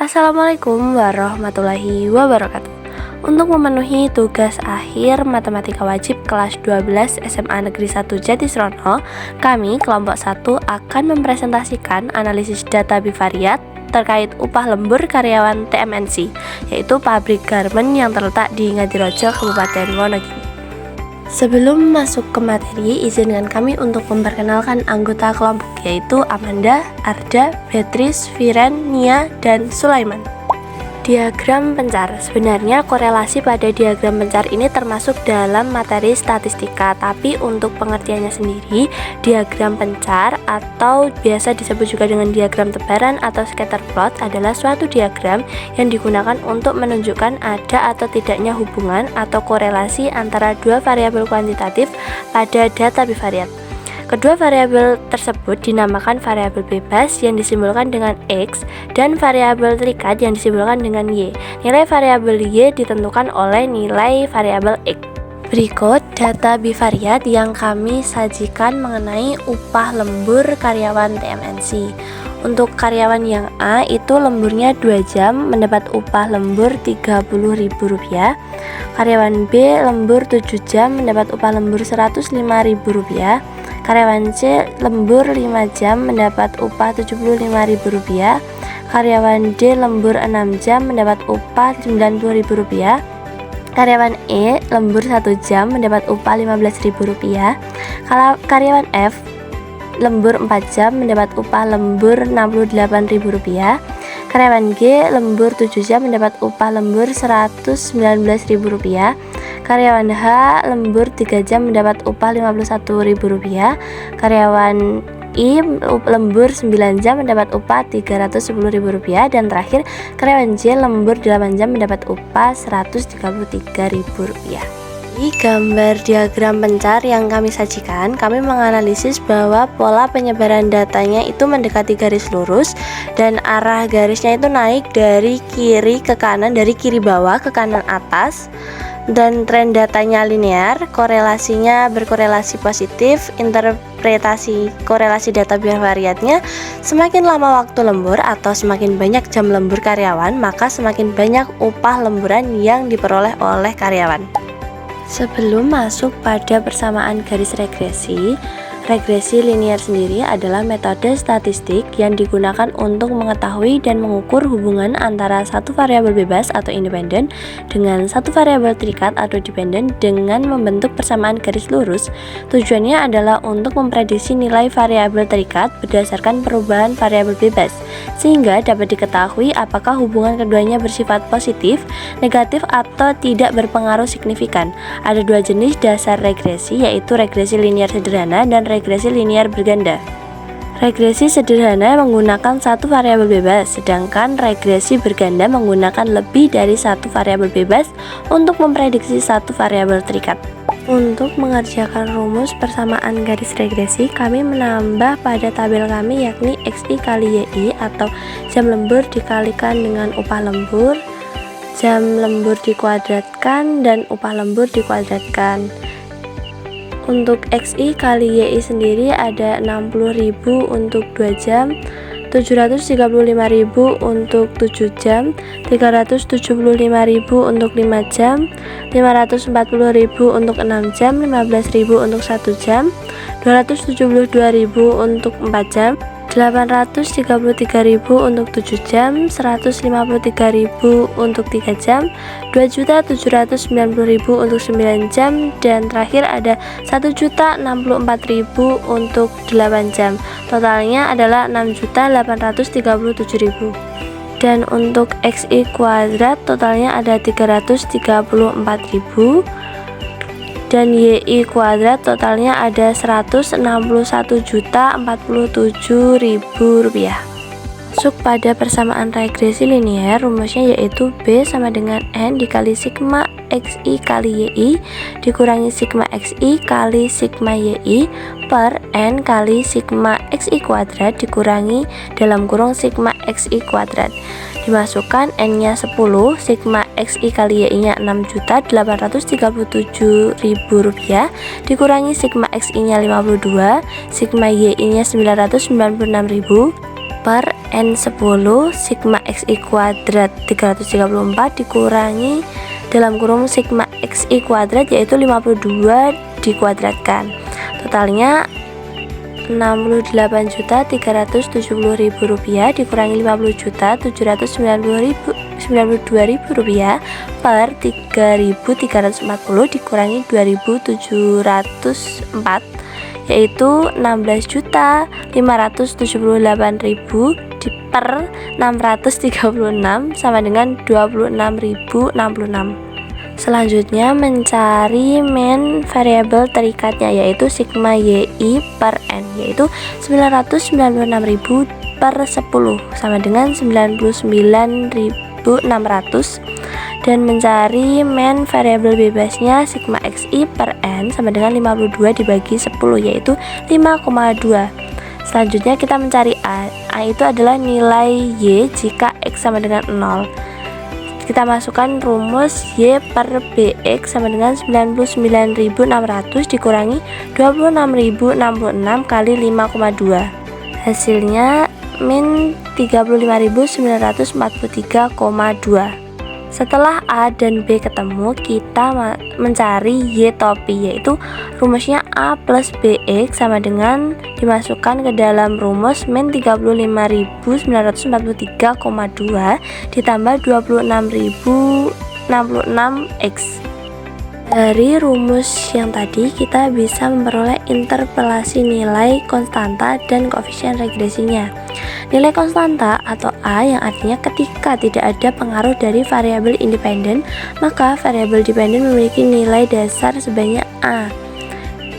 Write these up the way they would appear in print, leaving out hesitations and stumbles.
Assalamualaikum warahmatullahi wabarakatuh. Untuk memenuhi tugas akhir Matematika Wajib kelas 12 SMA Negeri 1 Jatisrono, kami kelompok 1 akan mempresentasikan analisis data bivariat terkait upah lembur karyawan TMNC, yaitu pabrik garmen yang terletak di Ngadirojo, Kabupaten Wonogiri. Sebelum masuk ke materi, izinkan kami untuk memperkenalkan anggota kelompok, yaitu Amanda, Arda, Beatrice, Viren, Nia, dan Sulaiman. Diagram pencar. Sebenarnya korelasi pada diagram pencar ini termasuk dalam materi statistika, tapi untuk pengertiannya sendiri, diagram pencar atau biasa disebut juga dengan diagram tebaran atau scatter plot adalah suatu diagram yang digunakan untuk menunjukkan ada atau tidaknya hubungan atau korelasi antara dua variabel kuantitatif pada data bivariat. Kedua variabel tersebut dinamakan variabel bebas yang disimbolkan dengan X dan variabel terikat yang disimbolkan dengan Y. Nilai variabel Y ditentukan oleh nilai variabel X. Berikut data bivariat yang kami sajikan mengenai upah lembur karyawan TMNC. Untuk karyawan yang A itu lemburnya 2 jam mendapat upah lembur Rp30.000. Karyawan B lembur 7 jam mendapat upah lembur Rp105.000. Karyawan C lembur 5 jam mendapat upah Rp75.000. Karyawan D lembur 6 jam mendapat upah Rp90.000. Karyawan E lembur 1 jam mendapat upah Rp15.000. Karyawan F lembur 4 jam mendapat upah lembur Rp68.000. Karyawan G lembur 7 jam mendapat upah lembur Rp119.000. Karyawan H lembur 3 jam mendapat upah Rp51.000. Karyawan I lembur 9 jam mendapat upah Rp310.000. Dan terakhir, karyawan J lembur 8 jam mendapat upah Rp133.000. Di gambar diagram pencar yang kami sajikan, kami menganalisis bahwa pola penyebaran datanya itu mendekati garis lurus dan arah garisnya itu naik dari kiri ke kanan, dari kiri bawah ke kanan atas. Dan tren datanya linear, korelasinya berkorelasi positif. Interpretasi korelasi data bivariatnya, semakin lama waktu lembur atau semakin banyak jam lembur karyawan, maka semakin banyak upah lemburan yang diperoleh oleh karyawan. Sebelum masuk pada persamaan garis regresi, regresi linear sendiri adalah metode statistik yang digunakan untuk mengetahui dan mengukur hubungan antara satu variabel bebas atau independen dengan satu variabel terikat atau dependen dengan membentuk persamaan garis lurus. Tujuannya adalah untuk memprediksi nilai variabel terikat berdasarkan perubahan variabel bebas, sehingga dapat diketahui apakah hubungan keduanya bersifat positif, negatif, atau tidak berpengaruh signifikan. Ada dua jenis dasar regresi, yaitu regresi linear sederhana dan regresi linear berganda. Regresi sederhana menggunakan satu variabel bebas, sedangkan regresi berganda menggunakan lebih dari satu variabel bebas untuk memprediksi satu variabel terikat. Untuk mengerjakan rumus persamaan garis regresi, kami menambah pada tabel kami, yakni XI kali YI atau jam lembur dikalikan dengan upah lembur, jam lembur dikuadratkan, dan upah lembur dikuadratkan. Untuk XI kali YI sendiri ada 60.000 untuk 2 jam, 735.000 untuk 7 jam, 375.000 untuk 5 jam, 540.000 untuk 6 jam, 15.000 untuk 1 jam, 272.000 untuk 4 jam, 833.000 untuk 7 jam, 153.000 untuk 3 jam, 2.790.000 untuk 9 jam, dan terakhir ada 1.064.000 untuk 8 jam. Totalnya adalah 6.837.000. Dan untuk XI kuadrat totalnya ada 334.000. Dan YI kuadrat totalnya ada Rp61.047.000. Masuk pada persamaan regresi linear, rumusnya yaitu B sama dengan N dikali sigma XI kali YI dikurangi sigma XI kali sigma YI per N kali sigma XI kuadrat dikurangi dalam kurung sigma XI kuadrat. Dimasukkan N-nya 10, sigma XI kali YI-nya Rp6.837.000 dikurangi sigma XI-nya 52, sigma YI-nya 996.000, per N10 sigma XI kuadrat 334 dikurangi dalam kurung sigma XI kuadrat, yaitu 52 dikuadratkan. Totalnya Rp68.370.000 dikurangi Rp50.792.000 per 3.340 dikurangi 2.704, yaitu Rp16.578.000 per 636 sama dengan 26.066. Selanjutnya mencari main variabel terikatnya, yaitu sigma YI per N, yaitu 996.000 per 10 sama dengan 99.600, dan mencari main variabel bebasnya sigma XI per N sama dengan 52 dibagi 10, yaitu 5,2. Selanjutnya kita mencari A. A itu adalah nilai Y jika X sama dengan 0. Kita masukkan rumus Y per BX sama dengan 99.600 dikurangi 26.066 kali 5,2. Hasilnya min 35.943,2. Setelah A dan B ketemu, kita mencari Y topi, yaitu rumusnya A plus BX sama dengan dimasukkan ke dalam rumus min 35.943,2 ditambah 26.066X. Dari rumus yang tadi kita bisa memperoleh interpolasi nilai konstanta dan koefisien regresinya. Nilai konstanta atau A yang artinya ketika tidak ada pengaruh dari variabel independen, maka variabel dependen memiliki nilai dasar sebanyak A.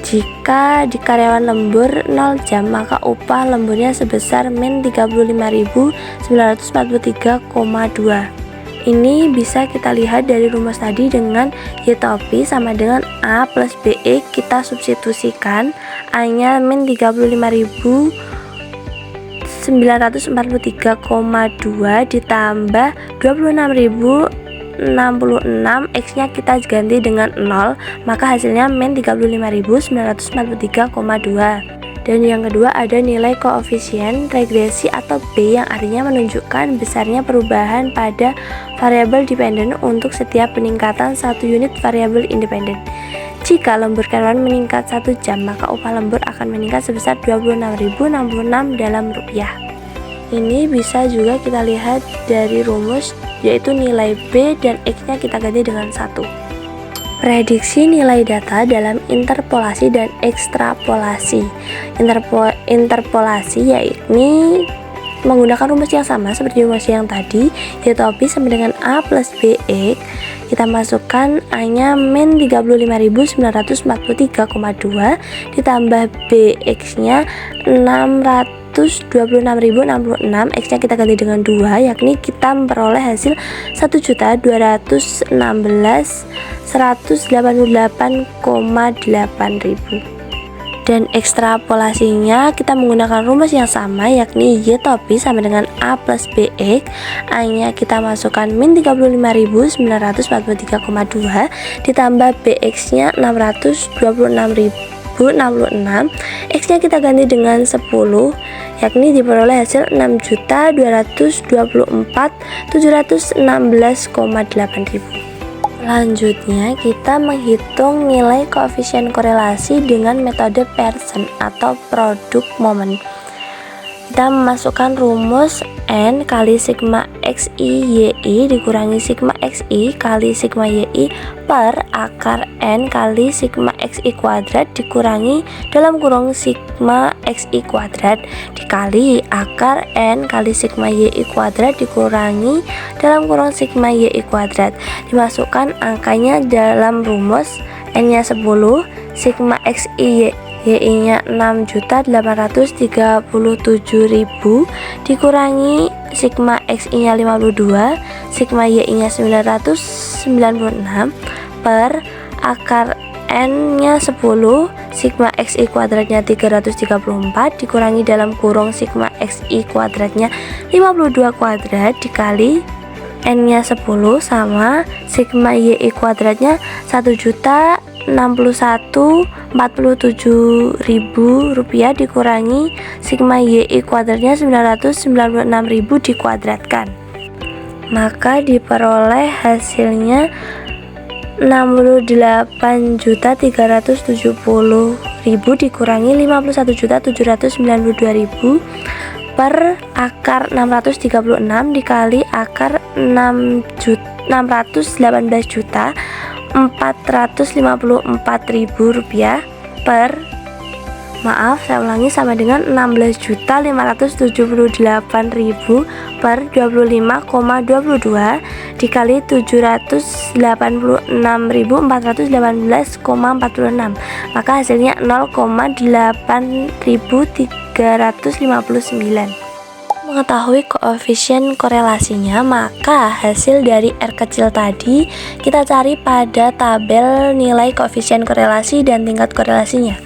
Jika di karyawan lembur 0 jam, maka upah lemburnya sebesar min 35.943,2. Ini bisa kita lihat dari rumus tadi dengan Y topi sama dengan A plus BE, kita substitusikan A nya min 35.943,2 ditambah 26.066, X nya kita ganti dengan 0, maka hasilnya min 35.943,2. Dan yang kedua ada nilai koefisien regresi atau B yang artinya menunjukkan besarnya perubahan pada variabel dependen untuk setiap peningkatan 1 unit variabel independen. Jika lembur karyawan meningkat 1 jam, maka upah lembur akan meningkat sebesar 26.066 dalam rupiah. Ini bisa juga kita lihat dari rumus, yaitu nilai B dan X nya kita ganti dengan 1. Prediksi nilai data dalam interpolasi dan ekstrapolasi. Interpolasi yakni menggunakan rumus yang sama seperti rumus yang tadi, yaitu B sama dengan A plus BX. Kita masukkan A nya min 35.943,2 ditambah BX nya 626.066, X nya kita ganti dengan 2, yakni kita memperoleh hasil 1.216.188,8.000. Dan ekstrapolasinya kita menggunakan rumus yang sama, yakni Y topi sama dengan A plus BX. A nya kita masukkan min 35.943,2 ditambah BX nya 626.066, X nya kita ganti dengan 10, yakni diperoleh hasil 6.224.716,8.000. Selanjutnya kita menghitung nilai koefisien korelasi dengan metode Pearson atau produk momen. Kita memasukkan rumus N kali sigma XI YI dikurangi sigma XI kali sigma YI per akar N kali sigma XI kuadrat dikurangi dalam kurung sigma XI kuadrat dikali akar N kali sigma YI kuadrat dikurangi dalam kurung sigma YI kuadrat. Dimasukkan angkanya dalam rumus, N nya 10, sigma XI YI nya 6.837.000 dikurangi sigma XI nya 52, sigma YI nya 996 per akar N nya 10, sigma XI kuadratnya 334 dikurangi dalam kurung sigma XI kuadratnya 52 kuadrat dikali N nya 10 sama sigma YI kuadratnya 1.600.000 Rp61.047.000 dikurangi sigma YI kuadratnya 996.000 dikuadratkan. Maka diperoleh hasilnya 68.370.000 dikurangi 51.792.000 per akar 636 dikali akar 618.454.000 rupiah sama dengan 16.578.000 per 25,22 dikali 786.418,46, maka hasilnya 0,8359. Mengetahui koefisien korelasinya, maka hasil dari R kecil tadi kita cari pada tabel nilai koefisien korelasi dan tingkat korelasinya.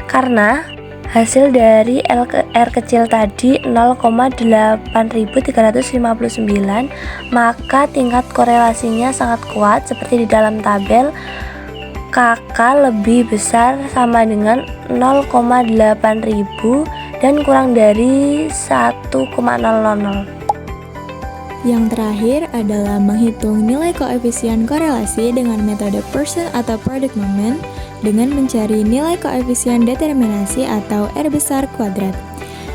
Karena hasil dari R kecil tadi 0,8359, maka tingkat korelasinya sangat kuat seperti di dalam tabel. KK lebih besar sama dengan 0,8000 dan kurang dari 1,000. Yang terakhir adalah menghitung nilai koefisien korelasi dengan metode Pearson atau product moment dengan mencari nilai koefisien determinasi atau R besar kuadrat.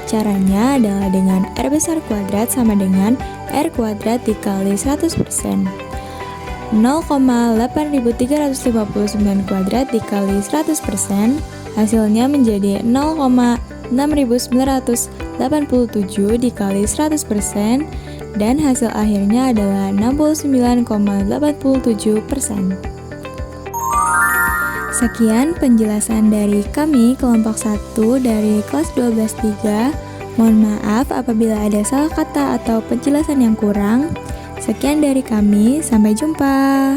Caranya adalah dengan R besar kuadrat sama dengan R kuadrat dikali 100%. 0,8359 kuadrat dikali 100% hasilnya menjadi 0,6987 dikali 100% dan hasil akhirnya adalah 69,87%. Sekian penjelasan dari kami kelompok 1 dari kelas 12-3. Mohon maaf apabila ada salah kata atau penjelasan yang kurang. Sekian dari kami, sampai jumpa.